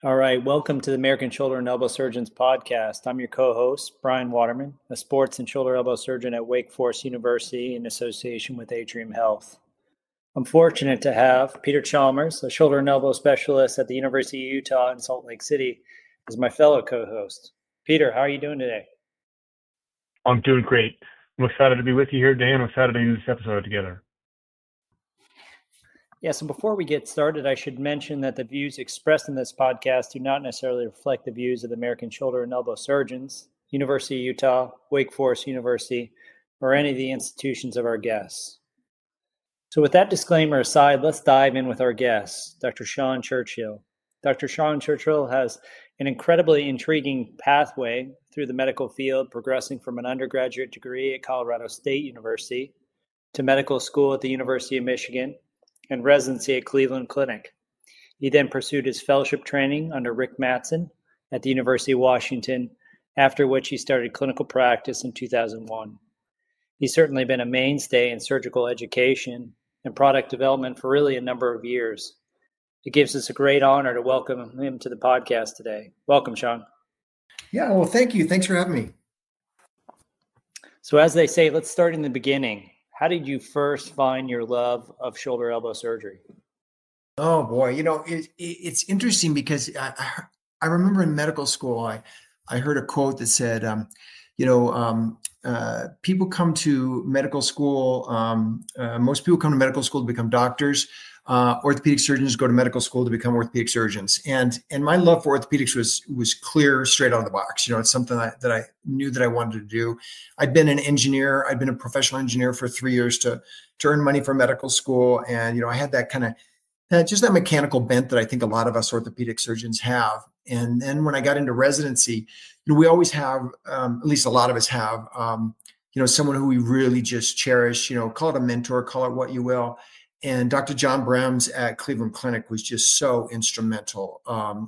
All right, welcome to the American Shoulder and Elbow Surgeons podcast. I'm your co-host, Brian Waterman, a sports and shoulder elbow surgeon at Wake Forest University in association with Atrium Health. I'm fortunate to have Peter Chalmers, a shoulder and elbow specialist at the University of Utah in Salt Lake City, as my fellow co-host. Peter, how are you doing today? I'm doing great. I'm excited to be with you here today, and I'm excited to do this episode together. Yeah, so before we get started, I should mention that the views expressed in this podcast do not necessarily reflect the views of the American Shoulder and Elbow Surgeons, University of Utah, Wake Forest University, or any of the institutions of our guests. So with that disclaimer aside, let's dive in with our guest, Dr. Sean Churchill. Dr. Sean Churchill has an incredibly intriguing pathway through the medical field, progressing from an undergraduate degree at Colorado State University to medical school at the University of Michigan and residency at Cleveland Clinic. He then pursued his fellowship training under Rick Mattson at the University of Washington, after which he started clinical practice in 2001. He's certainly been a mainstay in surgical education and product development for really a number of years. It gives us a great honor to welcome him to the podcast today. Welcome, Sean. Yeah, well, thank you. Thanks for having me. So as they say, let's start in the beginning. How did you first find your love of shoulder elbow surgery? Oh boy, it's interesting because I remember in medical school I heard a quote that said, people come to medical school. Most people come to medical school to become doctors. Orthopedic surgeons go to medical school to become orthopedic surgeons. And my love for orthopedics was clear straight out of the box. It's something that I knew that I wanted to do. I'd been an engineer. I'd been a professional engineer for 3 years to earn money for medical school. And, I had that kind of, just that mechanical bent that I think a lot of us orthopedic surgeons have. And then when I got into residency, we always have, at least a lot of us have, someone who we really just cherish, call it a mentor, call it what you will. And Dr. John Brems at Cleveland Clinic was just so instrumental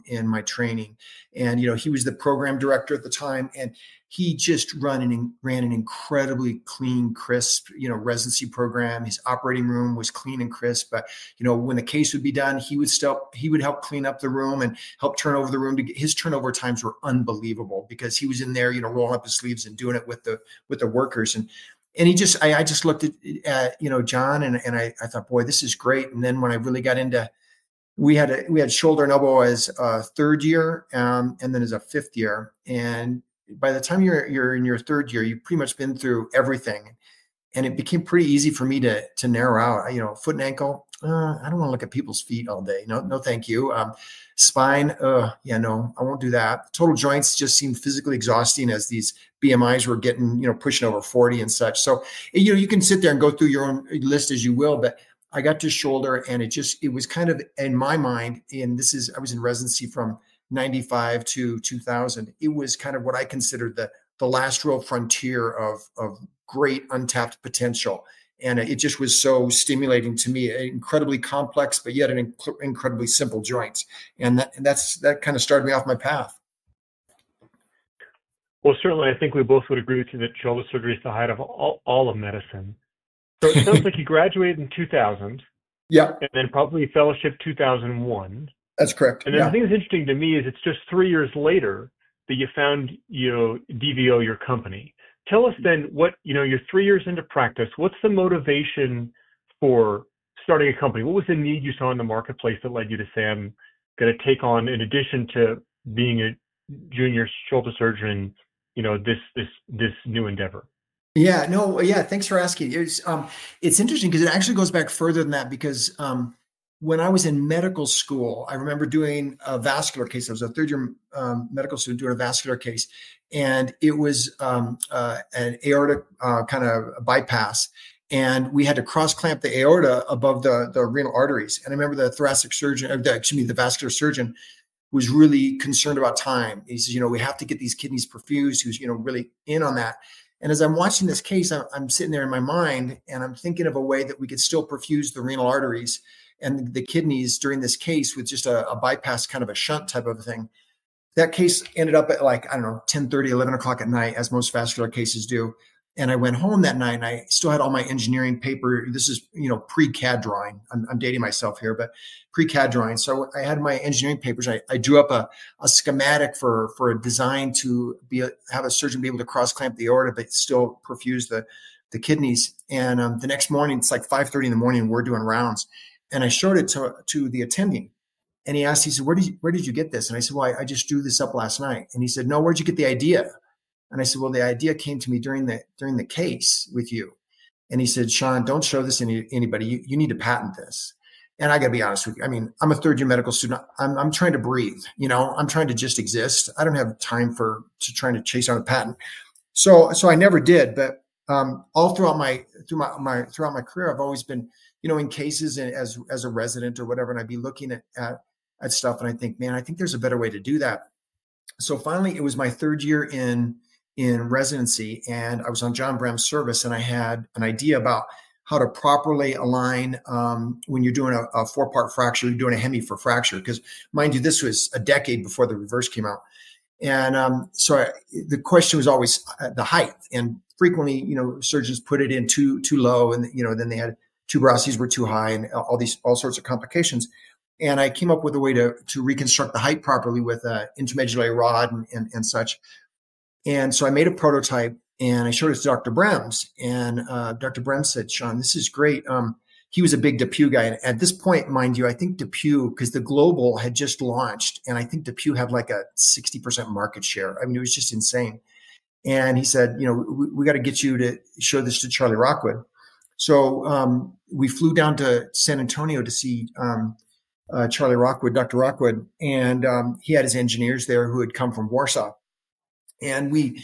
in my training. And, he was the program director at the time, and he just ran an incredibly clean, crisp, residency program. His operating room was clean and crisp. But, when the case would be done, he would help clean up the room and help turn over the room. His turnover times were unbelievable because he was in there, rolling up his sleeves and doing it with the workers. And I just looked at John and I thought, boy, this is great. And then when I really got into, we had shoulder and elbow as a third year, and then as a fifth year. And by the time you're in your third year, you've pretty much been through everything. And it became pretty easy for me to narrow out, foot and ankle. I don't want to look at people's feet all day. No, thank you. Spine. No, I won't do that. Total joints just seemed physically exhausting as these BMIs were getting, pushing over 40 and such. So, you can sit there and go through your own list as you will, but I got to shoulder and it was kind of in my mind, and I was in residency from 95 to 2000. It was kind of what I considered the last real frontier of great untapped potential. And it just was so stimulating to me, incredibly complex, but yet an incredibly simple joints. And that kind of started me off my path. Well, certainly, I think we both would agree with you that shoulder surgery is the height of all of medicine. So it sounds like you graduated in 2000. Yeah. And then probably fellowship 2001. That's correct. And then the thing that's interesting to me is it's just 3 years later that you found, DVO, your company. Tell us then what, you're 3 years into practice. What's the motivation for starting a company? What was the need you saw in the marketplace that led you to say, I'm going to take on, in addition to being a junior shoulder surgeon, this new endeavor? Thanks for asking. It's interesting because it actually goes back further than that because when I was in medical school, I remember doing a vascular case. I was a third year medical student doing a vascular case, and it was an aortic kind of bypass. And we had to cross clamp the aorta above the renal arteries. And I remember the the vascular surgeon was really concerned about time. He says, we have to get these kidneys perfused. He was, really in on that. And as I'm watching this case, I'm sitting there in my mind and I'm thinking of a way that we could still perfuse the renal arteries and the kidneys during this case with just a bypass, kind of a shunt type of a thing. That case ended up at 10:30, 11 o'clock at night, as most vascular cases do. And I went home that night and I still had all my engineering paper. This is, pre-CAD drawing. I'm dating myself here, but pre-CAD drawing. So I had my engineering papers. I drew up a schematic for a design to have a surgeon be able to cross clamp the aorta, but still perfuse the kidneys. And the next morning, it's like 5:30 in the morning. We're doing rounds, and I showed it to the attending. And he asked, he said, where did you get this? And I said, well, I just drew this up last night. And he said, no, where'd you get the idea? And I said, well, the idea came to me during the case with you. And he said, Sean, don't show this to anybody. You need to patent this. And I got to be honest with you. I mean, I'm a third year medical student. I'm trying to breathe. I'm trying to just exist. I don't have time to trying to chase down a patent. So I never did. But all throughout my career, I've always been, in cases as a resident or whatever, and I'd be looking at stuff, and I think, man, I think there's a better way to do that. So finally, it was my third year in residency, and I was on John Brem's service, and I had an idea about how to properly align when you're doing a 4-part fracture, you're doing a hemi for fracture, because mind you, this was a decade before the reverse came out. And the question was always the height, and frequently, surgeons put it in too low, and then they had tuberosities were too high, and all sorts of complications. And I came up with a way to reconstruct the height properly with an intermedullary rod and such. And so I made a prototype and I showed it to Dr. Brems. And Dr. Brems said, Sean, this is great. He was a big DePuy guy. And at this point, mind you, I think DePuy, because the Global had just launched, and I think DePuy had like a 60% market share. I mean, it was just insane. And he said, we got to get you to show this to Charlie Rockwood. So we flew down to San Antonio to see Charlie Rockwood, Dr. Rockwood, and he had his engineers there who had come from Warsaw. And he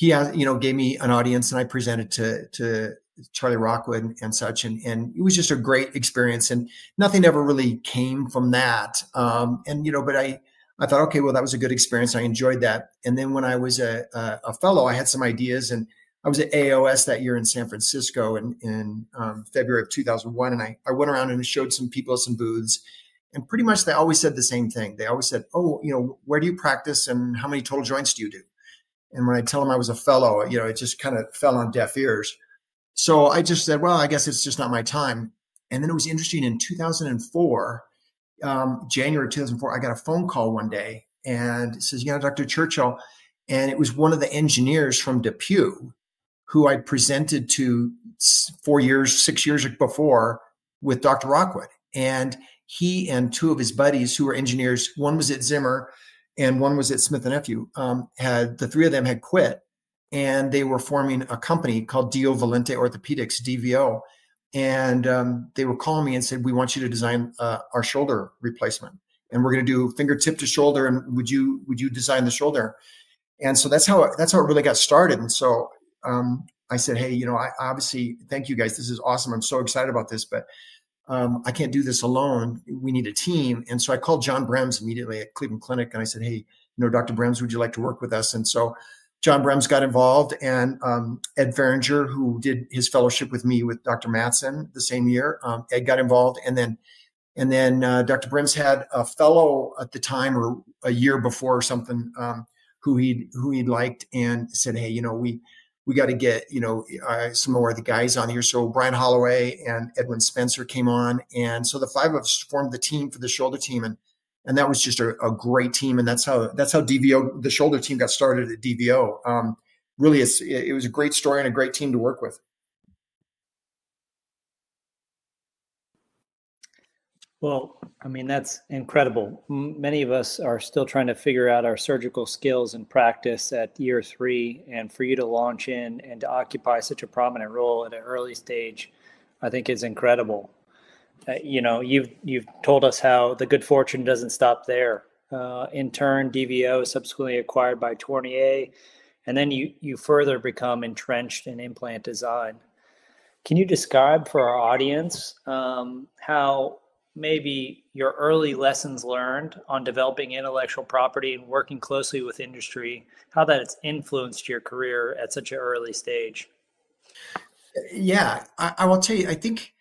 gave me an audience, and I presented to Charlie Rockwood and such. And it was just a great experience, and nothing ever really came from that. But I thought, okay, well, that was a good experience. I enjoyed that. And then when I was a fellow, I had some ideas, and I was at AOS that year in San Francisco in February of 2001. And I went around and showed some people some booths. And pretty much they always said the same thing. They always said, oh, where do you practice and how many total joints do you do? And when I tell them I was a fellow, it just kind of fell on deaf ears. So I just said, well, I guess it's just not my time. And then it was interesting in 2004, January 2004, I got a phone call one day, and it says, Dr. Churchill. And it was one of the engineers from DePuy who I presented to 6 years before with Dr. Rockwood. And he and two of his buddies who were engineers, one was at Zimmer and one was at Smith & Nephew, the three of them had quit, and they were forming a company called Dio Valente Orthopedics, DVO. And they were calling me and said, we want you to design our shoulder replacement. And we're going to do fingertip to shoulder. And would you design the shoulder? And so that's how it really got started. And so I said, hey, I obviously, thank you guys. This is awesome. I'm so excited about this, but I can't do this alone. We need a team. And so I called John Brems immediately at Cleveland Clinic. And I said, hey, Dr. Brems, would you like to work with us? And so John Brems got involved, and Ed Feringer, who did his fellowship with me with Dr. Mattson the same year, Ed got involved. And then Dr. Brems had a fellow at the time, or a year before or something, who he'd liked, and said, hey, we got to get, some more of the guys on here. So Brian Holloway and Edwin Spencer came on. And so the five of us formed the team for the shoulder team. And that was just a great team. And that's how DVO, the shoulder team, got started at DVO. Really, it was a great story and a great team to work with. Well, I mean, that's incredible. Many of us are still trying to figure out our surgical skills and practice at year 3. And for you to launch in and to occupy such a prominent role at an early stage, I think is incredible. You've told us how the good fortune doesn't stop there. In turn, DVO is subsequently acquired by Tournier, and then you further become entrenched in implant design. Can you describe for our audience how maybe your early lessons learned on developing intellectual property and working closely with industry, how that has influenced your career at such an early stage? Yeah, I will tell you, I think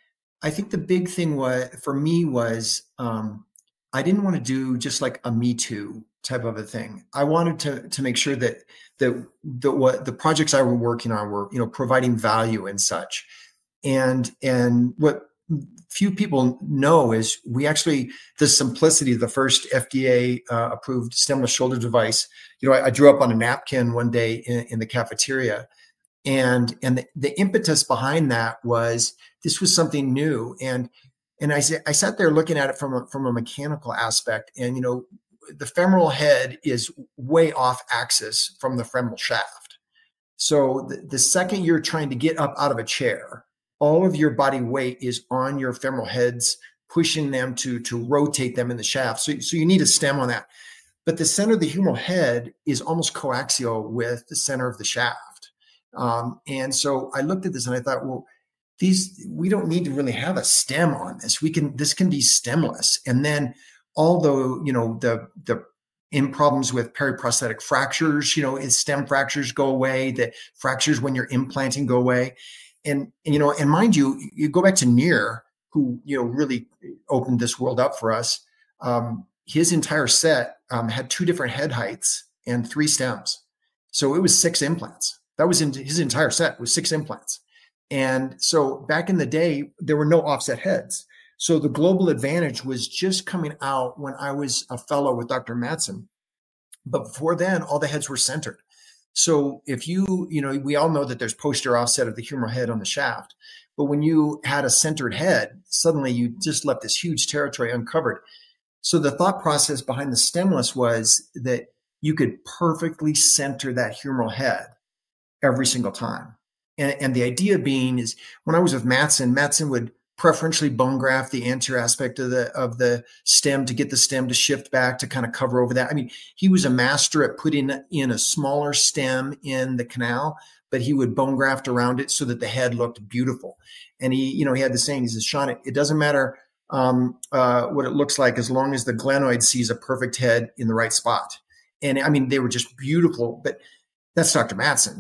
the big thing for me was I didn't want to do just like a Me Too. type of a thing. I wanted to make sure that what the projects I were working on were, providing value and such. And what few people know is the simplicity of the first FDA approved stemless shoulder device. I drew up on a napkin one day in the cafeteria, and the impetus behind that was this was something new. And I sat there looking at it from a mechanical aspect, and the femoral head is way off axis from the femoral shaft. So the second you're trying to get up out of a chair, all of your body weight is on your femoral heads, pushing them to rotate them in the shaft. So you need a stem on that. But the center of the humeral head is almost coaxial with the center of the shaft. And so I looked at this and I thought, well, we don't need to really have a stem on this. This can be stemless. And then although, the in problems with periprosthetic fractures, stem fractures go away, the fractures when you're implanting go away. And mind you, you go back to Neer, who, really opened this world up for us. His entire set had 2 different head heights and 3 stems. So it was 6 implants. That was in his entire set was 6 implants. And so back in the day, there were no offset heads. So the global advantage was just coming out when I was a fellow with Dr. Madsen. But before then, all the heads were centered. So if we all know that there's posterior offset of the humeral head on the shaft, but when you had a centered head, suddenly you just left this huge territory uncovered. So the thought process behind the stemless was that you could perfectly center that humeral head every single time. And the idea being is when I was with Madsen would preferentially bone graft the anterior aspect of the stem to get the stem to shift back to kind of cover over that. I mean, he was a master at putting in a smaller stem in the canal, but he would bone graft around it so that the head looked beautiful. And he had the saying, he says, Sean, it doesn't matter what it looks like as long as the glenoid sees a perfect head in the right spot. And I mean, they were just beautiful, but that's Dr. Madsen.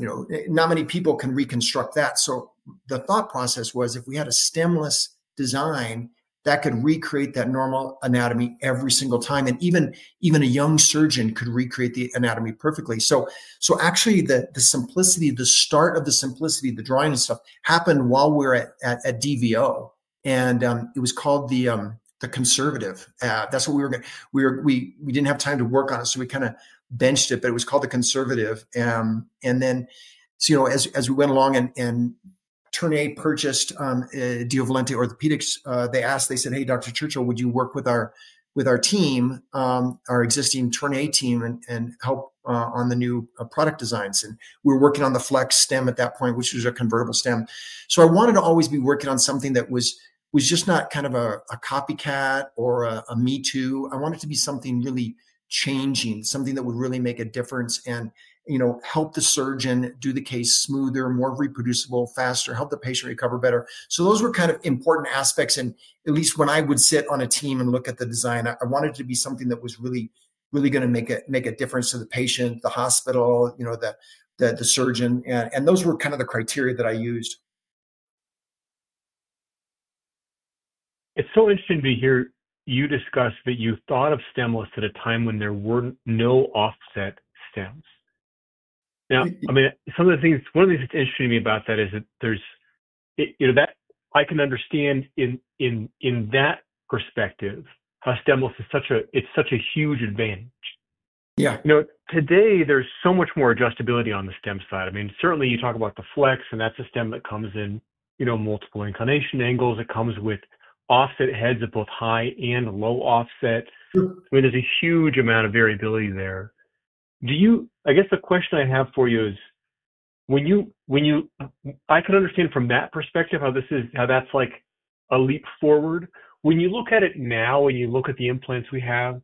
Not many people can reconstruct that. So the thought process was if we had a stemless design that could recreate that normal anatomy every single time, and even a young surgeon could recreate the anatomy perfectly. So actually the simplicity, the start of the simplicity, the drawing and stuff happened while we were at DVO, and it was called the conservative. That's what we didn't have time to work on it, so we kind of benched it, but it was called the conservative. And then, so, as we went along and Tournai purchased Diovalente Orthopedics, they said, hey, Dr. Churchill, would you work with our team, our existing Tournai team, and help on the new product designs? And we were working on the Flex stem at that point, which was a convertible stem. So I wanted to always be working on something that was just not kind of a copycat or a me too. I wanted to be something really changing, something that would really make a difference and, help the surgeon do the case smoother, more reproducible, faster, help the patient recover better. So those were kind of important aspects. And at least when I would sit on a team and look at the design, I wanted it to be something that was really, really going to make a difference to the patient, the hospital, the surgeon. And those were kind of the criteria that I used. It's so interesting to hear you discuss that you thought of stemless at a time when there were no offset stems. Now, I mean, one of the things that's interesting to me about that is that that I can understand in that perspective how stemless is such a huge advantage. Yeah. Today there's so much more adjustability on the stem side. I mean, certainly you talk about the Flex, and that's a stem that comes in, multiple inclination angles. It comes with offset heads at both high and low offset. I mean, there's a huge amount of variability there. I guess the question I have for you is, I can understand from that perspective how that's like a leap forward. When you look at it now, when you look at the implants we have,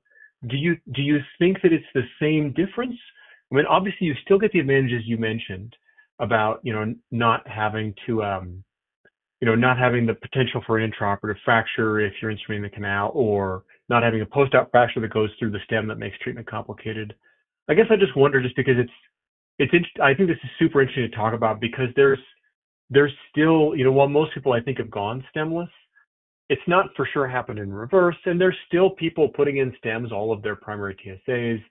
do you think that it's the same difference? I mean, obviously you still get the advantages you mentioned about, not having to, not having the potential for an intraoperative fracture if you're instrumenting the canal, or not having a post-op fracture that goes through the stem that makes treatment complicated. I guess I just wonder, just because I think this is super interesting to talk about, because there's still, while most people I think have gone stemless, it's not for sure happened in reverse, and there's still people putting in stems all of their primary TSAs,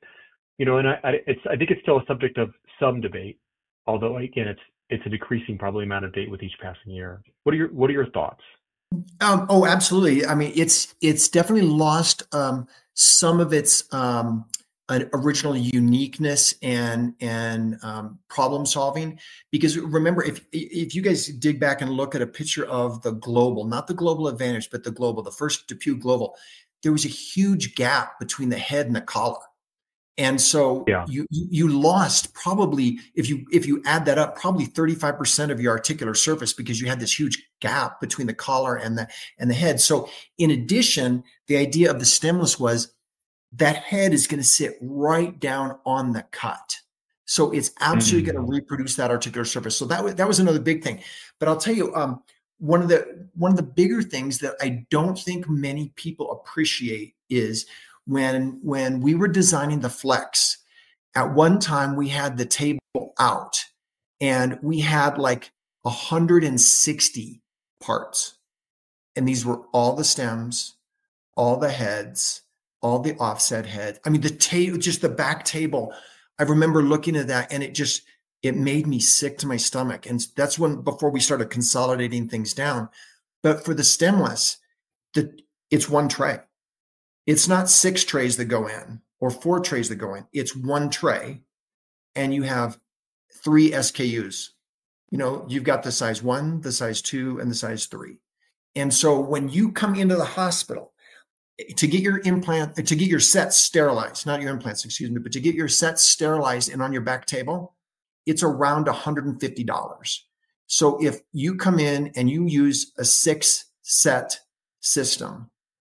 and I think it's still a subject of some debate, although again, it's a decreasing probably amount of debate with each passing year. What are your thoughts? Oh, absolutely. I mean, it's definitely lost some of its original uniqueness and problem solving. Because remember, if you guys dig back and look at a picture of the global, not the global advantage, but the global, the first DePuy global, there was a huge gap between the head and the collar. And so Yeah. you lost probably, if you add that up, probably 35% of your articular surface, because you had this huge gap between the collar and the head. So in addition, the idea of the stemless was that head is going to sit right down on the cut. So it's absolutely going to reproduce that articular surface. So that was another big thing. But I'll tell you, one of the bigger things that I don't think many people appreciate is when we were designing the Flex. At one time we had the table out and we had like 160 parts, and these were all the stems, all the heads, all the offset heads. I mean, the table, just the back table. I remember looking at that and it made me sick to my stomach. And that's before we started consolidating things down. But for the stemless, it's one tray. It's not 6 trays that go in or 4 trays that go in. It's one tray, and you have 3 SKUs. You've got the size 1, the size 2, and the size 3. And so when you come into the hospital to get your sets sterilized, not your implants, excuse me, but to get your sets sterilized and on your back table, it's around $150. So if you come in and you use a 6-set system,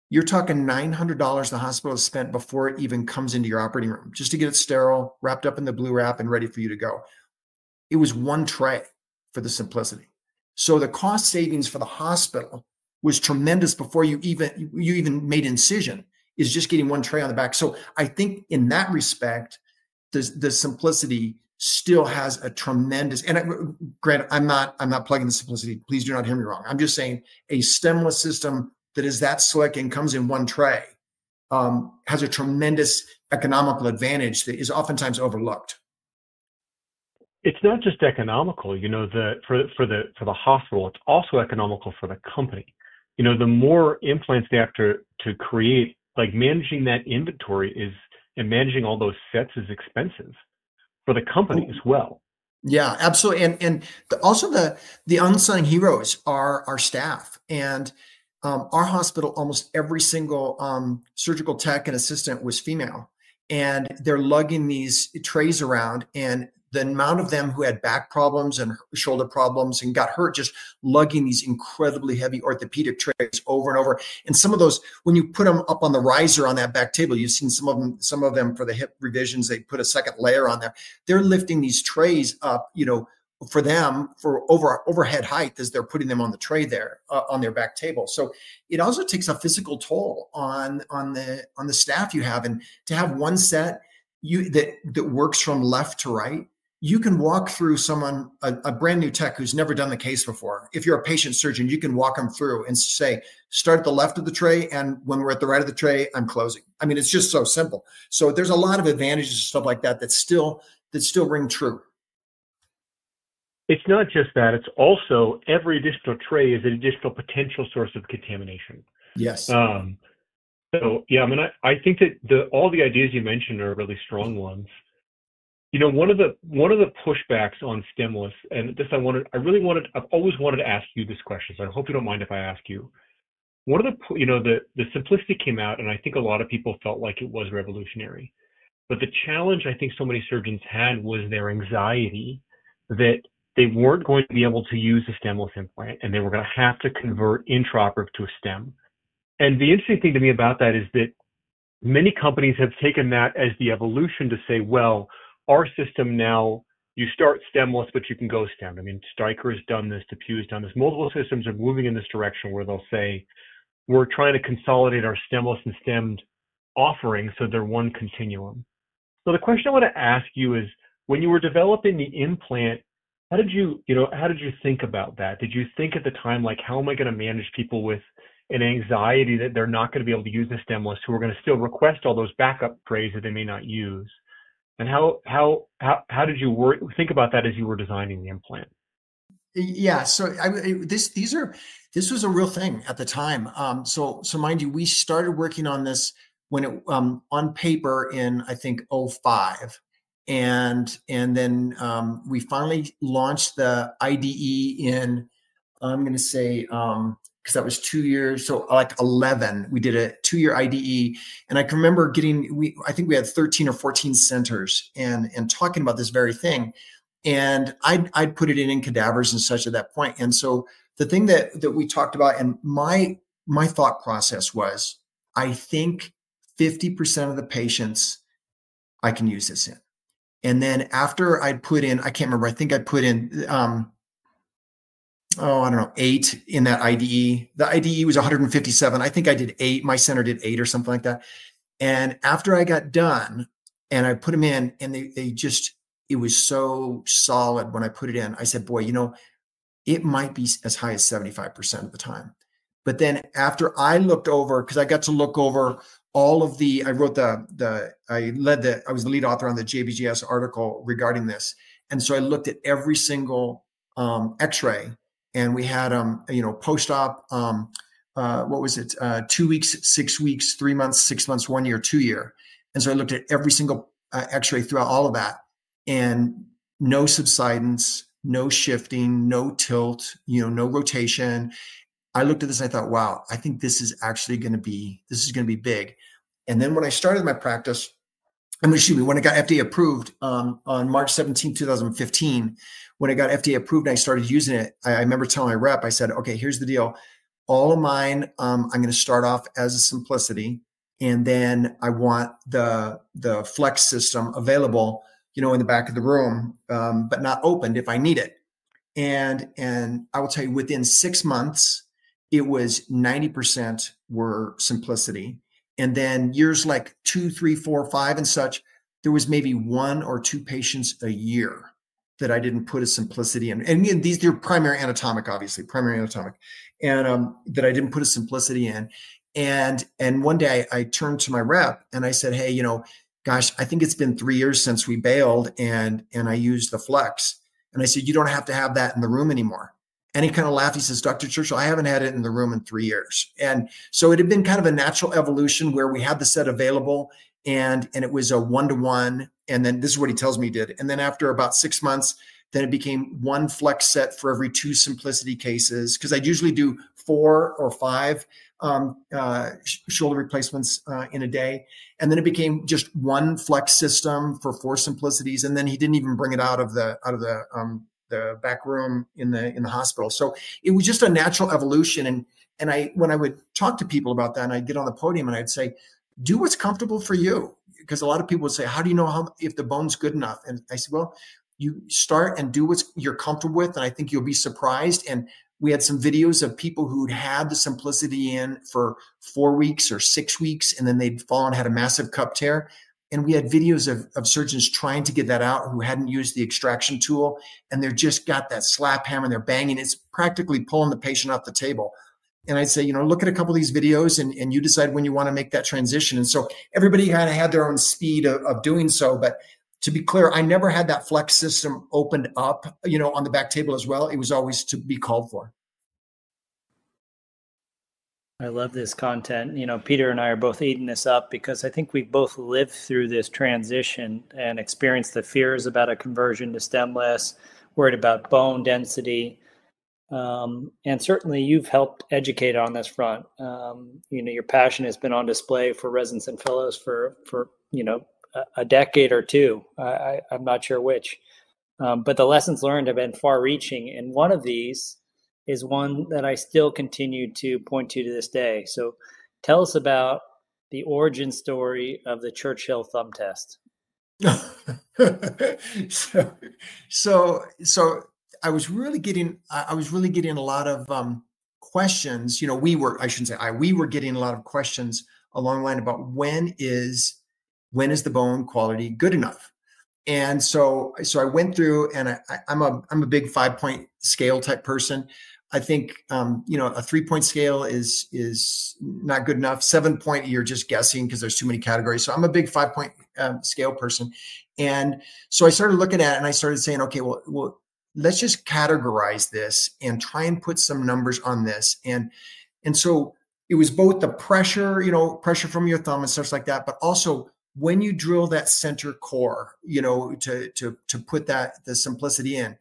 you're talking $900 the hospital has spent before it even comes into your operating room, just to get it sterile, wrapped up in the blue wrap, and ready for you to go. It was one tray for the simplicity. So the cost savings for the hospital was tremendous before you even made incision, is just getting one tray on the back. So I think in that respect, the simplicity still has a tremendous, and granted, I'm not plugging the simplicity. Please do not hear me wrong. I'm just saying a stemless system that is that slick and comes in one tray has a tremendous economical advantage that is oftentimes overlooked. It's not just economical, for the hospital, it's also economical for the company. The more implants they have to create, like managing that inventory and managing all those sets is expensive for the company as well. Yeah, absolutely. And also the unsung heroes are our staff. And our hospital, almost every single surgical tech and assistant was female, and they're lugging these trays around. And the amount of them who had back problems and shoulder problems and got hurt just lugging these incredibly heavy orthopedic trays over and over. And some of those, when you put them up on the riser on that back table, you've seen some of them for the hip revisions, they put a second layer on there. They're lifting these trays up, for them for overhead height as they're putting them on the tray there on their back table. So it also takes a physical toll on the staff you have. And to have one set that works from left to right, you can walk through a brand new tech who's never done the case before. If you're a patient surgeon, you can walk them through and say, start at the left of the tray, and when we're at the right of the tray, I'm closing. I mean, it's just so simple. So there's a lot of advantages and stuff like that that still ring true. It's not just that, it's also every additional tray is an additional potential source of contamination. Yes. So yeah, I mean, I think that all the ideas you mentioned are really strong ones. One of the pushbacks on stemless, and this I've always wanted to ask you this question, so I hope you don't mind if I ask you. One of the simplicity came out, and I think a lot of people felt like it was revolutionary. But the challenge I think so many surgeons had was their anxiety that they weren't going to be able to use a stemless implant, and they were going to have to convert intraoperative to a stem. And the interesting thing to me about that is that many companies have taken that as the evolution to say, well, our system now, you start stemless, but you can go stem. I mean, Stryker has done this, DePuy has done this. Multiple systems are moving in this direction where they'll say, we're trying to consolidate our stemless and stemmed offerings so they're one continuum. So the question I want to ask you is, when you were developing the implant, how did you think about that? Did you think at the time, like, how am I going to manage people with an anxiety that they're not going to be able to use the stemless, who are going to still request all those backup trays that they may not use. And how did you think about that as you were designing the implant? Yeah, so this was a real thing at the time. So mind you, we started working on this when it on paper in, I think, '05, and then we finally launched the IDE in, I'm going to say, because that was 2 years, so like 11, we did a 2-year IDE, and I can remember I think we had 13 or 14 centers and talking about this very thing. And I'd put it in cadavers and such at that point. And so the thing that we talked about, and my thought process was, I think 50% of the patients I can use this in. And then after I'd put in, I can't remember, I think I put in, I don't know, 8 in that IDE. The IDE was 157. I think I did 8. My center did 8 or something like that. And after I got done and I put them in, and they just, it was so solid when I put it in. I said, boy, it might be as high as 75% of the time. But then after I looked over, because I got to look over all of I wrote I was the lead author on the JBJS article regarding this. And so I looked at every single x-ray, and we had post-op, what was it? 2 weeks, 6 weeks, 3 months, 6 months, 1 year, 2 year. And so I looked at every single x-ray throughout all of that. And no subsidence, no shifting, no tilt, no rotation. I looked at this and I thought, wow, I think this is going to be big. And then when I started my practice, when it got FDA approved on March 17, 2015, when it got FDA approved and I started using it, I remember telling my rep, I said, okay, here's the deal. All of mine, I'm going to start off as a Simplicity. And then I want the Flex system available, in the back of the room, but not opened if I need it. And I will tell you, within 6 months, it was 90% were Simplicity. And then years like 2, 3, 4, 5 and such, there was maybe 1 or 2 patients a year that I didn't put a Simplicity in. And again, they're primary anatomic, obviously, and that I didn't put a Simplicity in. And one day I turned to my rep and I said, hey, gosh, I think it's been 3 years since we bailed and I used the Flex. And I said, you don't have to have that in the room anymore. And he kind of laughed. He says, Dr. Churchill, I haven't had it in the room in 3 years. And so it had been kind of a natural evolution where we had the set available and it was a 1-to-1. And then this is what he tells me he did. And then after about 6 months, then it became 1 Flex set for every 2 Simplicity cases. Cause I'd usually do 4 or 5 shoulder replacements in a day. And then it became just 1 Flex system for 4 Simplicities. And then he didn't even bring it out of the back room in the hospital. So it was just a natural evolution. And when I would talk to people about that, and I'd get on the podium and I'd say, do what's comfortable for you. Because a lot of people would say, how do you know if the bone's good enough? And I said, well, you start and do what you're comfortable with. And I think you'll be surprised. And we had some videos of people who'd had the Simplicity in for 4 weeks or 6 weeks, and then they'd fallen, had a massive cup tear. And we had videos of surgeons trying to get that out who hadn't used the extraction tool, and they're just got that slap hammer and they're banging. It's practically pulling the patient off the table. And I'd say, look at a couple of these videos and you decide when you want to make that transition. And so everybody kind of had their own speed of doing so. But to be clear, I never had that Flex system opened up, on the back table as well. It was always to be called for. I love this content. Peter and I are both eating this up because I think we've both lived through this transition and experienced the fears about a conversion to stemless, worried about bone density. And certainly you've helped educate on this front. Your passion has been on display for residents and fellows for a decade or two. I'm not sure which, but the lessons learned have been far reaching. And one of these is one that I still continue to point to this day. So tell us about the origin story of the Churchill thumb test. So I was really getting a lot of questions. We were getting a lot of questions along the line about when is the bone quality good enough? And so I went through, and I'm a big 5-point scale type person. I think, a 3-point scale is not good enough. 7-point, you're just guessing because there's too many categories. So I'm a big 5-point scale person. And so I started looking at it and I started saying, okay, well, let's just categorize this and try and put some numbers on this. And so it was both the pressure, pressure from your thumb and stuff like that, but also when you drill that center core, to put the simplicity in,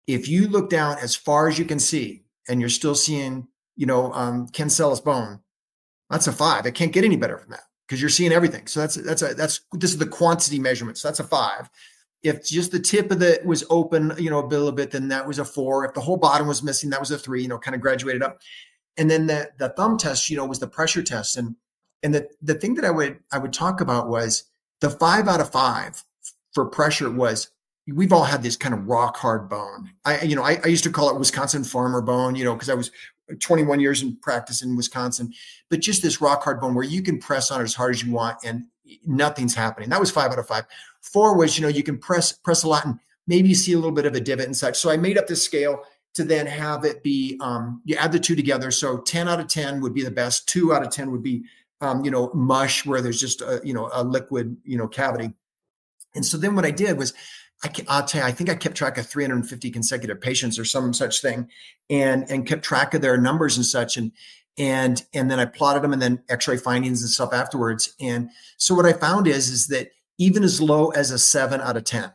if you look down as far as you can see and you're still seeing, cancellous bone, that's a 5. It can't get any better than that because you're seeing everything. So this is the quantity measurement. So that's a 5. If just the tip of it was open, a little bit, then that was a 4. If the whole bottom was missing, that was a 3, kind of graduated up. And then the thumb test, was the pressure test. And the thing that I would talk about was the 5 out of 5 for pressure was, we've all had this kind of rock hard bone. I used to call it Wisconsin farmer bone, because I was 21 years in practice in Wisconsin, but just this rock hard bone where you can press on it as hard as you want and nothing's happening. That was 5 out of 5. 4 was, you can press a lot and maybe you see a little bit of a divot and such. So I made up this scale to then have it be, you add the two together. So 10 out of 10 would be the best. 2 out of 10 would be, mush, where there's just a liquid, cavity. And so then what I did was, I'll tell you, I think I kept track of 350 consecutive patients or some such thing, and kept track of their numbers and such. And then I plotted them and then x-ray findings and stuff afterwards. And so what I found is that even as low as a 7 out of 10,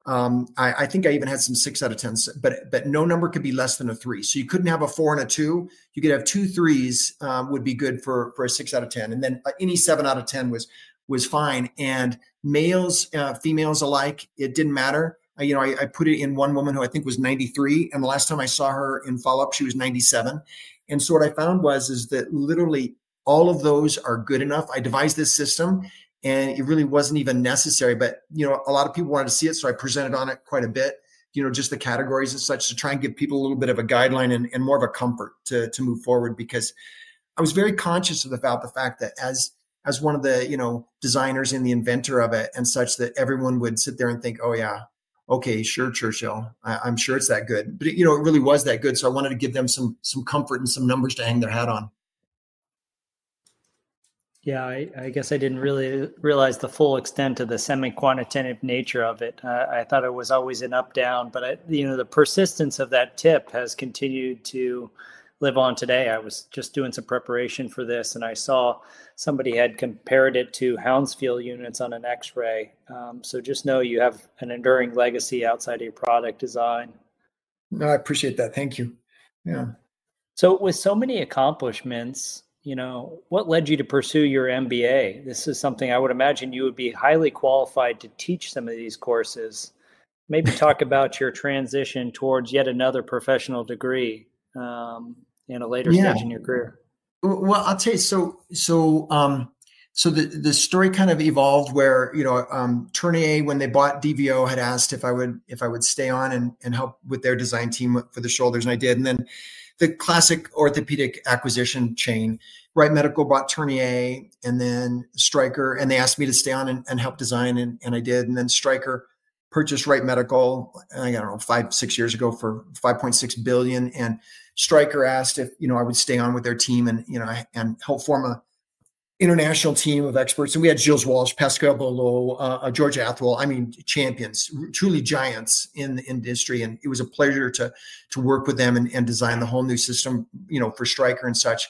I think I even had some 6 out of 10s, but no number could be less than a 3. So you couldn't have a 4 and a 2. You could have 2 3s, would be good for a 6 out of 10. And then any 7 out of 10 was fine. And males, females alike, it didn't matter. I put it in one woman who I think was 93. And the last time I saw her in follow-up, she was 97. And so what I found is that literally all of those are good enough. I devised this system and it really wasn't even necessary, but a lot of people wanted to see it. So I presented on it quite a bit, just the categories and such, to try and give people a little bit of a guideline and more of a comfort to move forward, because I was very conscious about the fact that as one of the, designers and the inventor of it and such, that everyone would sit there and think, oh yeah, okay, sure, Churchill, I'm sure it's that good. But it really was that good. So I wanted to give them some comfort and some numbers to hang their hat on. Yeah, I guess I didn't really realize the full extent of the semi-quantitative nature of it. I thought it was always an up-down, but the persistence of that tip has continued to live on today. I was just doing some preparation for this, and I saw somebody had compared it to Hounsfield units on an X-ray. So just know you have an enduring legacy outside of your product design. No, I appreciate that. Thank you. Yeah. So with so many accomplishments, what led you to pursue your MBA? This is something I would imagine you would be highly qualified to teach some of these courses. Maybe talk about your transition towards yet another professional degree in a later stage in your career. Well, I'll tell you. So the story kind of evolved where Tournier, when they bought DVO, had asked if I would stay on and help with their design team for the shoulders, and I did. And then the classic orthopedic acquisition chain, Wright Medical bought Tournier, and then Stryker, and they asked me to stay on and help design, and I did. And then Stryker purchased Wright Medical, I don't know, 5-6 years ago for $5.6 billion. And Stryker asked if I would stay on with their team and help form a international team of experts. And we had Gilles Walsh, Pascal Bolo, George Athwell. I mean, champions, truly giants in the industry. And it was a pleasure to work with them and design the whole new system, for Stryker and such.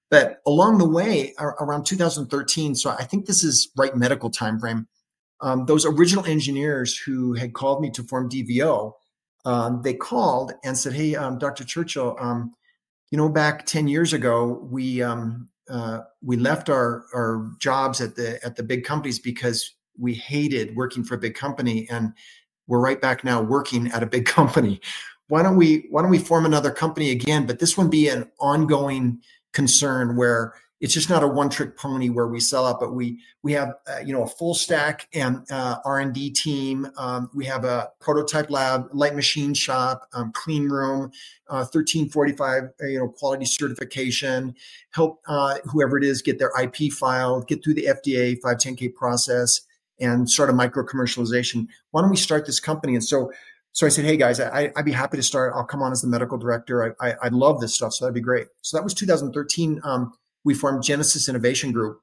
But along the way, around 2013, so I think this is Wright Medical timeframe, those original engineers who had called me to form DVO, they called and said, hey, Dr. Churchill, back 10 years ago, we left our jobs at the big companies because we hated working for a big company, and we're right back now working at a big company. Why don't we form another company again, but this one be an ongoing concern where it's just not a one-trick pony where we sell out, but we have a full stack and R&D team. We have a prototype lab, light machine shop, clean room, 1345 quality certification. Help whoever it is get their IP filed, get through the FDA 510K process, and start a micro commercialization. Why don't we start this company? And so So I said, hey guys, I'd be happy to start. I'll come on as the medical director. I love this stuff. So that'd be great. So that was 2013. We formed Genesis Innovation Group.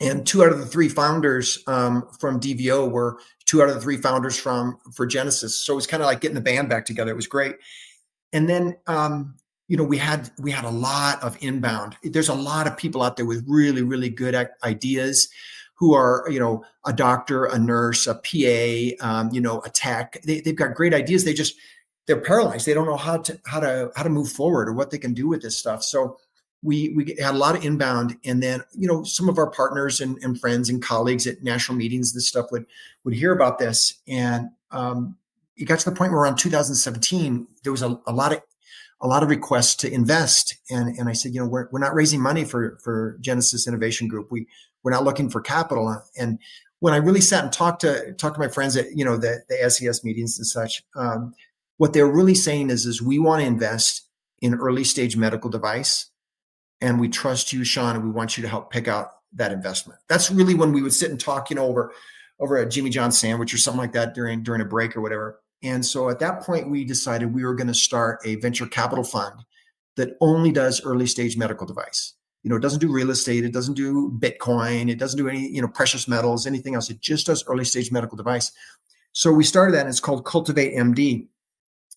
And 2 out of the 3 founders from DVO were 2 out of the 3 founders for Genesis. So it was kind of like getting the band back together. It was great. And then, we had a lot of inbound. There's a lot of people out there with really, really good ideas who are, a doctor, a nurse, a PA, a tech. They've got great ideas. They're paralyzed. They don't know how to move forward or what they can do with this stuff. So we had a lot of inbound, and then some of our partners and friends and colleagues at national meetings, this stuff would hear about this, and it got to the point where around 2017 there was a lot of requests to invest, and I said, we're not raising money for Genesis Innovation Group. We're not looking for capital. And when I really sat and talked to my friends at the ASES meetings and such, what they're really saying is we want to invest in early stage medical device. And we trust you, Sean, and we want you to help pick out that investment. That's really when we would sit and talk, over a Jimmy John sandwich or something like that during a break or whatever. And so at that point, we decided we were going to start a venture capital fund that only does early stage medical device. It doesn't do real estate. It doesn't do Bitcoin. It doesn't do any, precious metals, anything else. It just does early stage medical device. So we started that, and it's called Cultivate MD.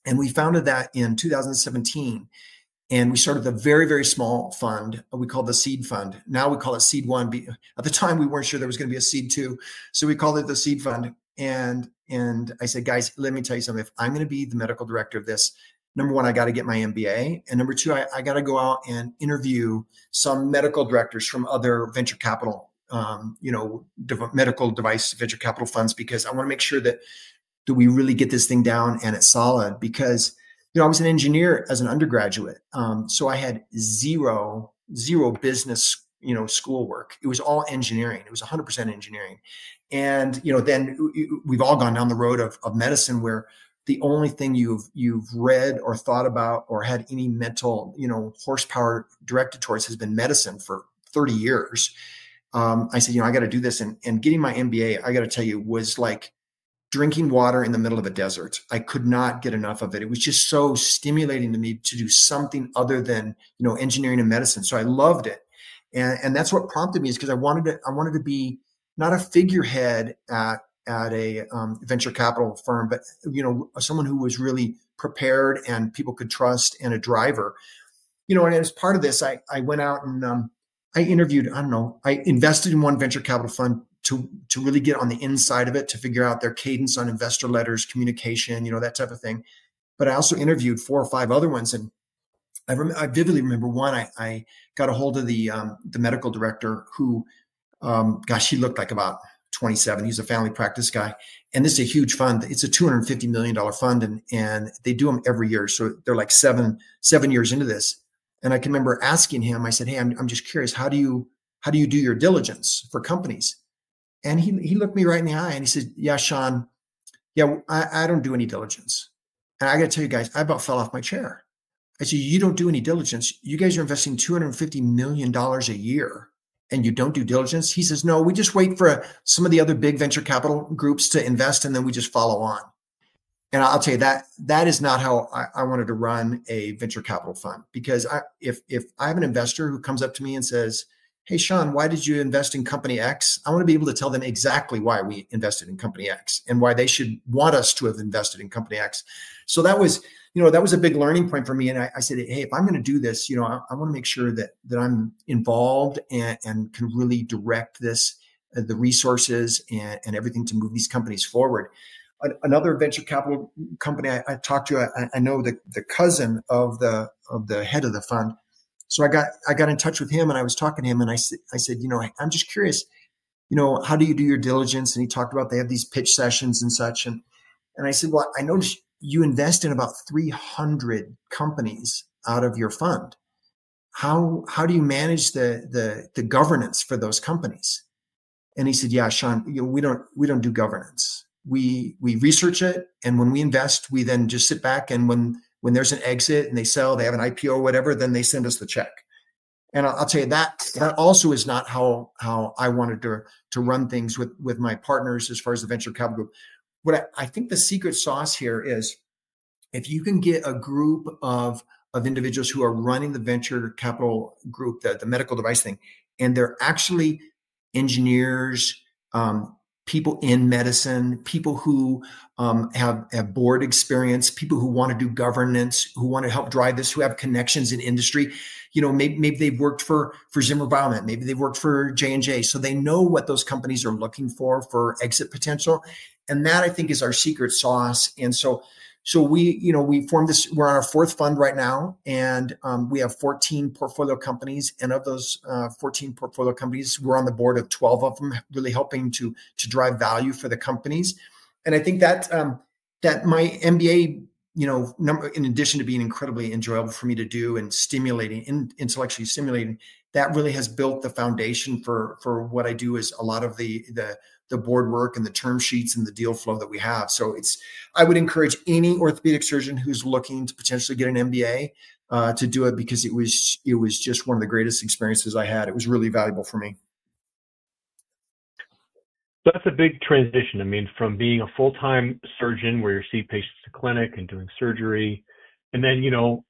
And we founded that in 2017. And we started a very, very small fund. We called the Seed Fund. Now we call it Seed One. At the time, we weren't sure there was going to be a Seed Two. So we called it the Seed Fund. And I said, guys, let me tell you something. If I'm going to be the medical director of this, number one, I got to get my MBA. And number two, I got to go out and interview some medical directors from other venture capital, medical device venture capital funds, because I want to make sure that we really get this thing down and it's solid. Because I was an engineer as an undergraduate. So I had zero business, schoolwork. It was all engineering. It was 100% engineering. And, then we've all gone down the road of medicine, where the only thing you've read or thought about or had any mental, horsepower directed towards has been medicine for 30 years. I said, I got to do this. And getting my MBA, I got to tell you, was like drinking water in the middle of a desert. I could not get enough of it. It was just so stimulating to me to do something other than, engineering and medicine. So I loved it. And that's what prompted me, is because I wanted to be not a figurehead at a venture capital firm, but, someone who was really prepared and people could trust, and a driver, and as part of this, I went out and I interviewed, I invested in one venture capital fund to really get on the inside of it, to figure out their cadence on investor letters, communication, that type of thing. But I also interviewed 4 or 5 other ones. And I vividly remember one. I got a hold of the medical director who, he looked like about 27. He's a family practice guy. And this is a huge fund. It's a $250 million fund, and they do them every year. So they're like seven years into this. And I can remember asking him, I said, hey, I'm just curious, how do you do your diligence for companies? And he looked me right in the eye and he said, yeah, Sean, I don't do any diligence. And I got to tell you guys, I about fell off my chair. I said, you don't do any diligence. You guys are investing $250 million a year and you don't do diligence? He says, no, we just wait for some of the other big venture capital groups to invest, and then we just follow on. And I'll tell you that is not how I wanted to run a venture capital fund. Because if I have an investor who comes up to me and says, hey, Sean, why did you invest in company X? I want to be able to tell them exactly why we invested in company X and why they should want us to have invested in company X. So that was a big learning point for me. And I said, hey, if I'm going to do this, I want to make sure that I'm involved and can really direct this, the resources and everything to move these companies forward. Another venture capital company I talked to, I know the cousin of the head of the fund. So I got in touch with him, and I was talking to him, and I said, I'm just curious, how do you do your diligence? And he talked about they have these pitch sessions and such. And I said, well, I noticed you invest in about 300 companies out of your fund. How do you manage the governance for those companies? And he said, yeah, Sean, we don't do governance. We research it, and when we invest, we then just sit back, and when there's an exit and they sell, they have an IPO or whatever, then they send us the check. And I'll tell you that also is not how I wanted to run things with my partners as far as the venture capital group. I think the secret sauce here is if you can get a group of individuals who are running the venture capital group, the medical device thing, and they're actually engineers, people in medicine, people who have board experience, people who want to do governance, who want to help drive this, who have connections in industry. Maybe they've worked for Zimmer Biomet, maybe they've worked for J&J, so they know what those companies are looking for exit potential, and that I think is our secret sauce. And so we formed this. We're on our 4th fund right now, and we have 14 portfolio companies. And of those 14 portfolio companies, we're on the board of 12 of them, really helping to drive value for the companies. And I think that that my MBA, in addition to being incredibly enjoyable for me to do and stimulating, intellectually stimulating, that really has built the foundation for what I do is a lot of the board work and the term sheets and the deal flow that we have. So I would encourage any orthopedic surgeon who's looking to potentially get an MBA to do it, because it was just one of the greatest experiences I had. It was really valuable for me. That's a big transition. I mean, from being a full-time surgeon where you see patients in clinic and doing surgery, and then,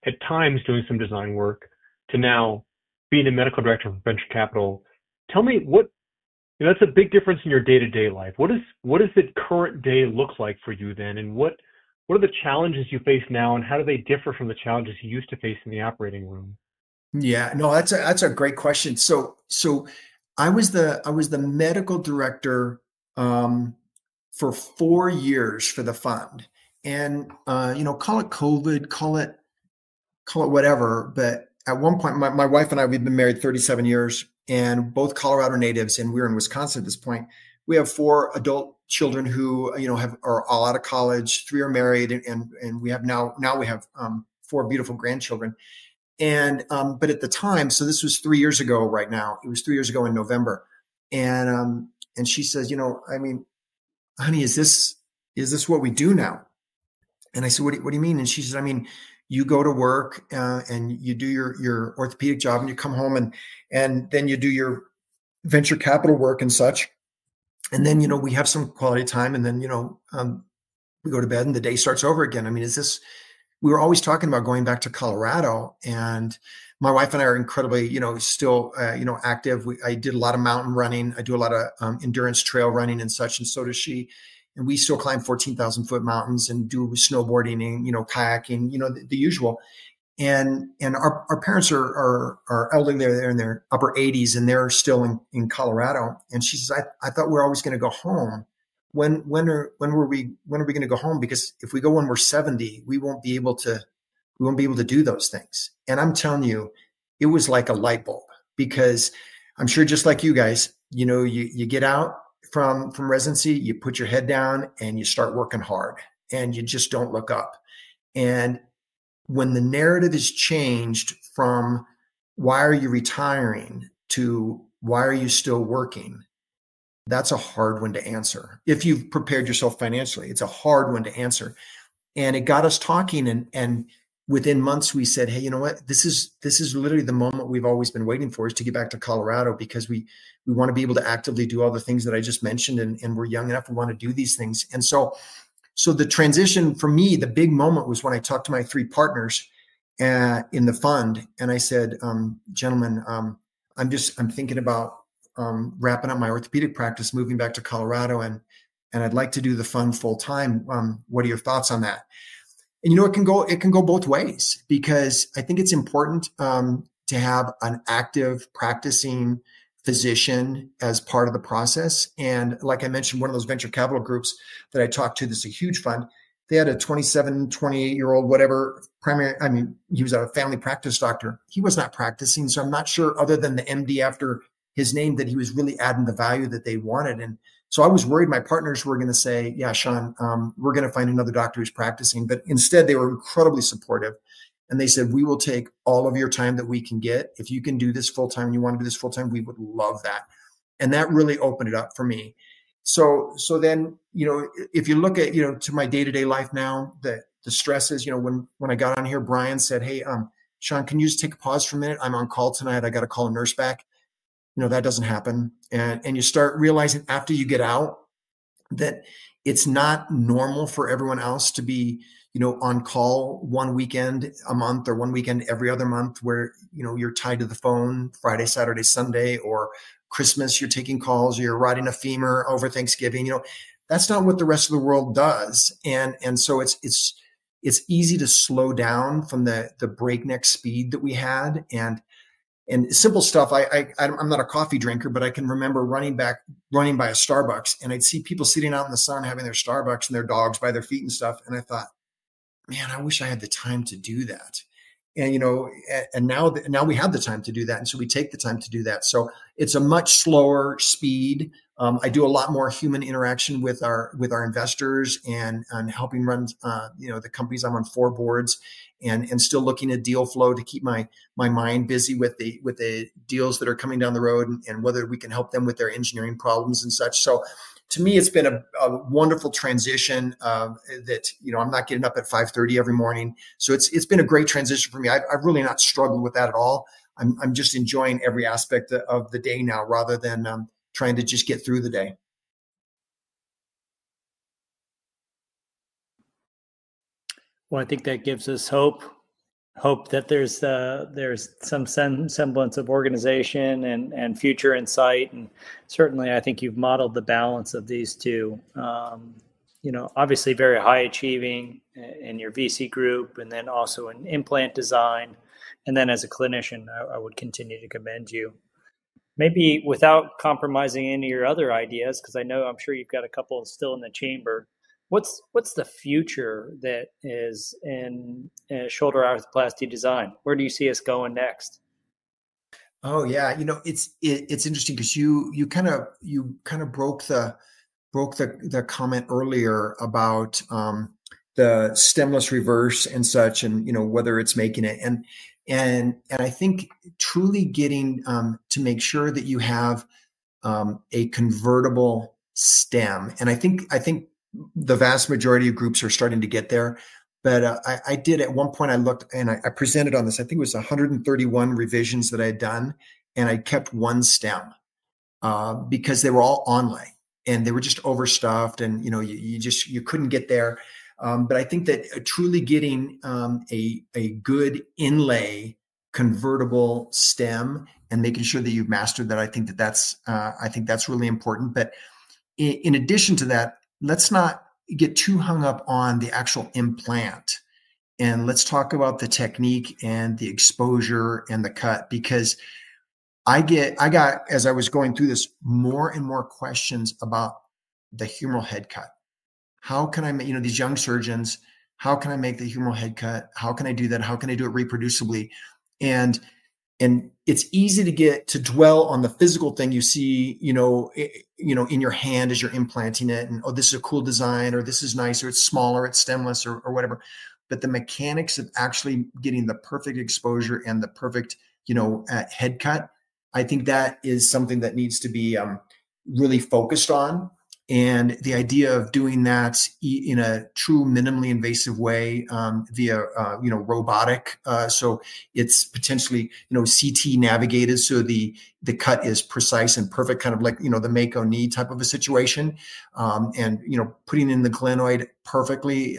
at times doing some design work, to now being a medical director for venture capital. Tell me that's a big difference in your day-to-day life. What does the current day look like for you then? And what are the challenges you face now, and how do they differ from the challenges you used to face in the operating room? Yeah, no, that's a great question. So I was the medical director for 4 years for the fund, and call it COVID, call it whatever. But at one point, my wife and I, we've been married 37 years, and both Colorado natives, and we're in Wisconsin at this point. We have 4 adult children who are all out of college. 3 are married, and we have now we have 4 beautiful grandchildren. And but at the time, so this was 3 years ago. Right now, it was 3 years ago in November, and she says, honey, is this what we do now? And I said, what do you mean? And she said, I mean, you go to work and you do your orthopedic job, and you come home and then you do your venture capital work and such. And then, we have some quality time, and then, we go to bed and the day starts over again. I mean, we were always talking about going back to Colorado, and my wife and I are incredibly, still, active. I did a lot of mountain running. I do a lot of endurance trail running and such, and so does she. And we still climb 14,000 foot mountains and do snowboarding and, kayaking, the usual. And our parents are elderly. They're in their upper 80s, and they're still in Colorado. And she says, I thought we were always going to go home. When are we going to go home? Because if we go when we're 70, we won't be able to do those things. And I'm telling you, it was like a light bulb, because I'm sure just like you guys, you get out from residency, you put your head down and you start working hard, and you just don't look up. And when the narrative is changed from why are you retiring to why are you still working, that's a hard one to answer. If you've prepared yourself financially, it's a hard one to answer. And it got us talking, and within months we said, hey, you know what, this is literally the moment we've always been waiting for, is to get back to Colorado, because we want to be able to actively do all the things that I just mentioned, and we're young enough, we want to do these things. And so the transition for me, the big moment was when I talked to my 3 partners in the fund, and I said, gentlemen, I'm thinking about wrapping up my orthopedic practice, moving back to Colorado, and I'd like to do the fund full time. What are your thoughts on that? And it can go both ways, because I think it's important to have an active practicing physician as part of the process. And like I mentioned, one of those venture capital groups that I talked to, this is a huge fund. They had a 27, 28-year-old, whatever, he was a family practice doctor. He was not practicing. So I'm not sure, other than the MD after his name, that he was really adding the value that they wanted. And so I was worried my partners were going to say, yeah, Sean, we're going to find another doctor who's practicing. But instead, they were incredibly supportive. And they said, we will take all of your time that we can get. If you can do this full time and you want to do this full time, we would love that. And that really opened it up for me. So then, if you look at, to my day-to-day life now, the stresses, when I got on here, Brian said, hey, Sean, can you just take a pause for a minute? I'm on call tonight. I got to call a nurse back. That doesn't happen. And you start realizing after you get out that it's not normal for everyone else to be, on call one weekend a month or one weekend every other month where, you're tied to the phone Friday, Saturday, Sunday, or Christmas, you're taking calls, or you're riding a femur over Thanksgiving. That's not what the rest of the world does. And so it's easy to slow down from the breakneck speed that we had. And simple stuff. I'm not a coffee drinker, but I can remember running by a Starbucks, and I'd see people sitting out in the sun having their Starbucks and their dogs by their feet and stuff. And I thought, man, I wish I had the time to do that. And, and now we have the time to do that. And so we take the time to do that. So it's a much slower speed. I do a lot more human interaction with our investors and helping run, the companies. I'm on 4 boards and still looking at deal flow to keep my mind busy with the deals that are coming down the road and whether we can help them with their engineering problems and such. So to me, it's been a wonderful transition that, I'm not getting up at 5:30 every morning. So it's been a great transition for me. I've really not struggled with that at all. I'm just enjoying every aspect of the day now rather than trying to just get through the day. Well, I think that gives us hope that there's some semblance of organization and future insight. And certainly, I think you've modeled the balance of these two. Obviously very high achieving in your VC group, and then also in implant design. And then as a clinician, I would continue to commend you. Maybe without compromising any of your other ideas, because I'm sure you've got a couple still in the chamber. What's the future that is in shoulder arthroplasty design? Where do you see us going next? Oh yeah, it's interesting because you kind of broke the comment earlier about the stemless reverse and such, and whether it's making it, and I think truly getting to make sure that you have a convertible stem, and I think the vast majority of groups are starting to get there. But I did at one point, I looked and I presented on this. I think it was 131 revisions that I had done, and I kept one stem because they were all onlay and they were just overstuffed, and you couldn't get there. But I think that truly getting a good inlay convertible stem and making sure that you've mastered that, I think that's really important. But in addition to that, let's not get too hung up on the actual implant, and let's talk about the technique and the exposure and the cut, because I got, as I was going through this, more and more questions about the humeral head cut. How can I make, these young surgeons, how can I make the humeral head cut? How can I do that? How can I do it reproducibly? And it's easy to dwell on the physical thing you see, in your hand as you're implanting it, and, oh, this is a cool design, or this is nice, or it's smaller, it's stemless, or whatever. But the mechanics of actually getting the perfect exposure and the perfect, head cut, I think that is something that needs to be really focused on. And the idea of doing that in a true minimally invasive way via, robotic. So it's potentially, CT navigated. So the cut is precise and perfect, kind of like, the Mako knee type of a situation. And, putting in the glenoid perfectly,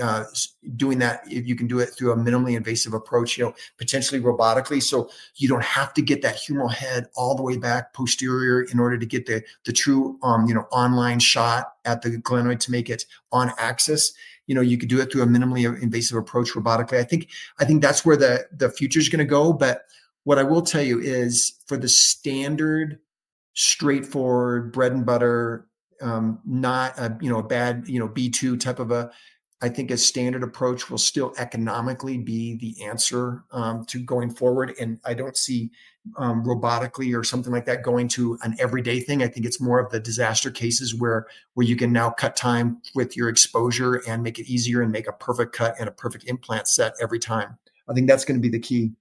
doing that, if you can do it through a minimally invasive approach, potentially robotically. So you don't have to get that humeral head all the way back posterior in order to get the true, online shot at the glenoid to make it on axis. You could do it through a minimally invasive approach robotically. I think that's where the future is going to go. But what I will tell you is, for the standard, straightforward bread and butter, not a bad B2 type of I think a standard approach will still economically be the answer to going forward. And I don't see robotically or something like that going to an everyday thing. I think it's more of the disaster cases where you can now cut time with your exposure and make it easier and make a perfect cut and a perfect implant set every time. I think that's going to be the key.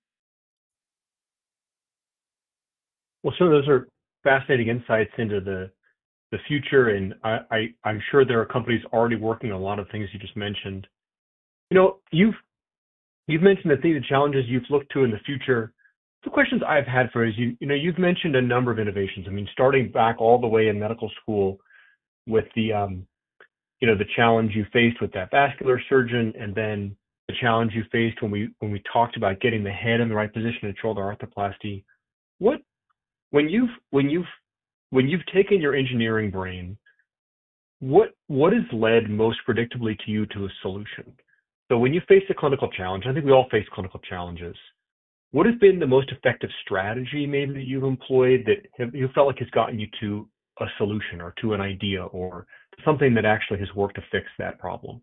Well, so those are fascinating insights into the future, and I'm sure there are companies already working on a lot of things you just mentioned. You've mentioned that the challenges you've looked to in the future. The questions I've had for is, you've mentioned a number of innovations. I mean, starting back all the way in medical school with the the challenge you faced with that vascular surgeon, and then the challenge you faced when we talked about getting the head in the right position in shoulder arthroplasty. What when you've taken your engineering brain, what has led most predictably to you to a solution? So when you face a clinical challenge, I think we all face clinical challenges. What has been the most effective strategy maybe that you've employed that you felt like has gotten you to a solution or to an idea or something that actually has worked to fix that problem?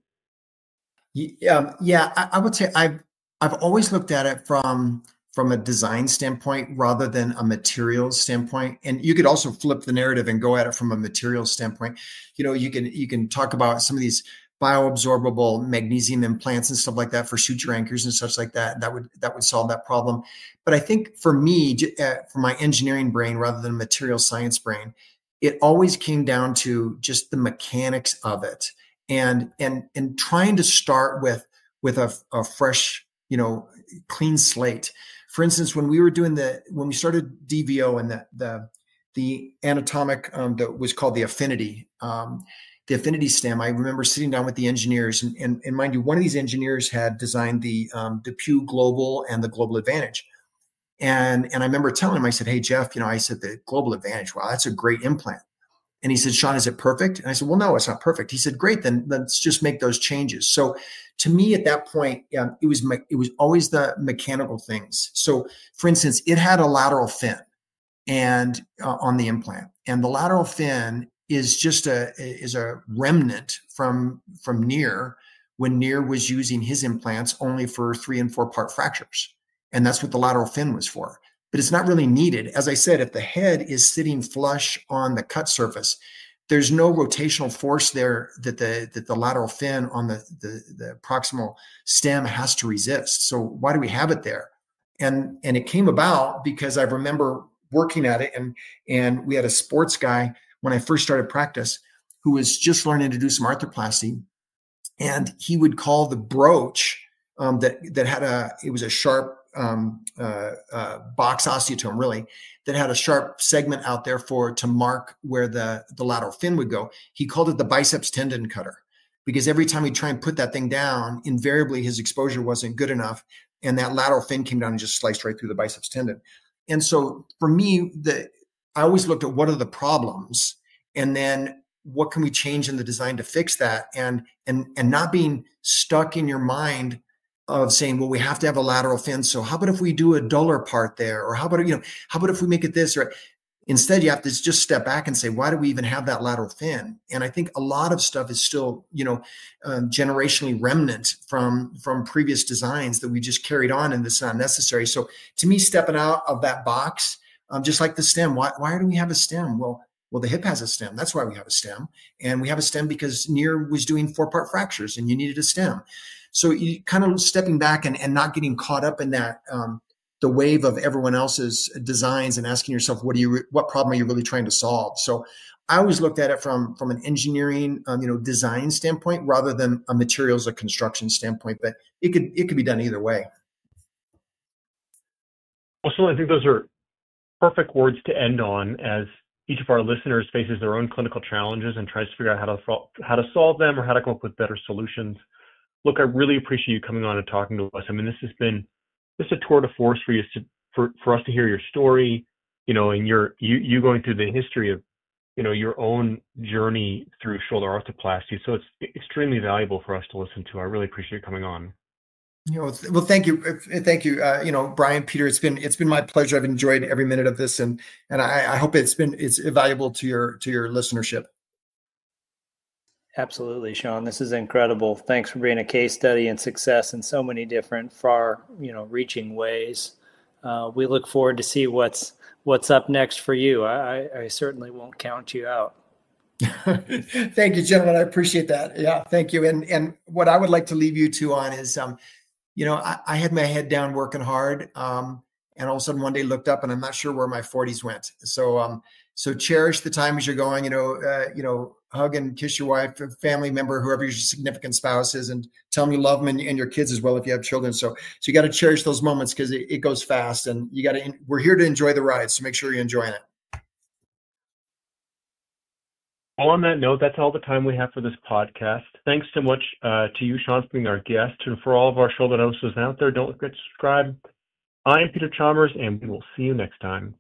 Yeah, I would say I've always looked at it from a design standpoint rather than a materials standpoint. And you could also flip the narrative and go at it from a materials standpoint. You can talk about some of these bioabsorbable magnesium implants and stuff like that for suture anchors and such like that. That would solve that problem. But I think for me, for my engineering brain rather than material science brain, it always came down to just the mechanics of it and trying to start with a fresh, clean slate. For instance, when we started DVO and the anatomic that was called the affinity stem, I remember sitting down with the engineers and mind you, one of these engineers had designed the Pew Global and the Global Advantage. And I remember telling him, I said, hey, Jeff, I said, the Global Advantage, wow, that's a great implant. And he said, Sean, is it perfect? And I said, well, no, it's not perfect. He said, great, then let's just make those changes. So to me at that point, it was always the mechanical things. So for instance, it had a lateral fin and on the implant, and the lateral fin is just a remnant from Near when Near was using his implants only for 3 and 4 part fractures. And that's what the lateral fin was for. But it's not really needed. As I said, if the head is sitting flush on the cut surface, there's no rotational force there that the lateral fin on the proximal stem has to resist. So why do we have it there? And it came about because I remember working at it, and we had a sports guy when I first started practice who was just learning to do some arthroplasty, and he would call the broach that had it was a sharp box osteotome, really, that had a sharp segment out there to mark where the lateral fin would go. He called it the biceps tendon cutter, because every time he'd try and put that thing down, invariably his exposure wasn't good enough, and that lateral fin came down and just sliced right through the biceps tendon. And so for me, I always looked at what are the problems, and then what can we change in the design to fix that, and not being stuck in your mind of saying, well, we have to have a lateral fin. So how about if we do a duller part there? Or how about if we make it this? Or instead, you have to just step back and say, why do we even have that lateral fin? And I think a lot of stuff is still, generationally remnant from previous designs that we just carried on, and it's not necessary. So to me, stepping out of that box, just like the stem, why do we have a stem? Well, the hip has a stem. That's why we have a stem. And we have a stem because Near was doing 4-part fractures and you needed a stem. So you kind of stepping back and not getting caught up in that, the wave of everyone else's designs, and asking yourself, what problem are you really trying to solve? So I always looked at it from an engineering, design standpoint rather than a materials or construction standpoint, but it could be done either way. Well, so I think those are perfect words to end on, as each of our listeners faces their own clinical challenges and tries to figure out how to solve them or how to come up with better solutions. Look, I really appreciate you coming on and talking to us. I mean, this has been just a tour de force for us to hear your story, and you going through the history of, your own journey through shoulder arthroplasty. So it's extremely valuable for us to listen to. I really appreciate you coming on. Well, thank you, Brian, Peter. It's been my pleasure. I've enjoyed every minute of this, and I hope it's valuable to your listenership. Absolutely, Sean. This is incredible. Thanks for being a case study and success in so many different far-reaching ways. We look forward to see what's up next for you. I certainly won't count you out. Thank you, gentlemen. I appreciate that. Yeah, thank you. And what I would like to leave you two on is, I had my head down working hard, and all of a sudden one day looked up and I'm not sure where my 40s went. So cherish the time as you're going, hug and kiss your wife, family member, whoever your significant spouse is, and tell them you love them, and your kids as well if you have children. So you got to cherish those moments, because it goes fast, and we're here to enjoy the ride. So make sure you're enjoying it. Well, on that note, that's all the time we have for this podcast. Thanks so much to you, Sean, for being our guest. And for all of our shoulder notices out there, don't forget to subscribe. I'm Peter Chalmers, and we will see you next time.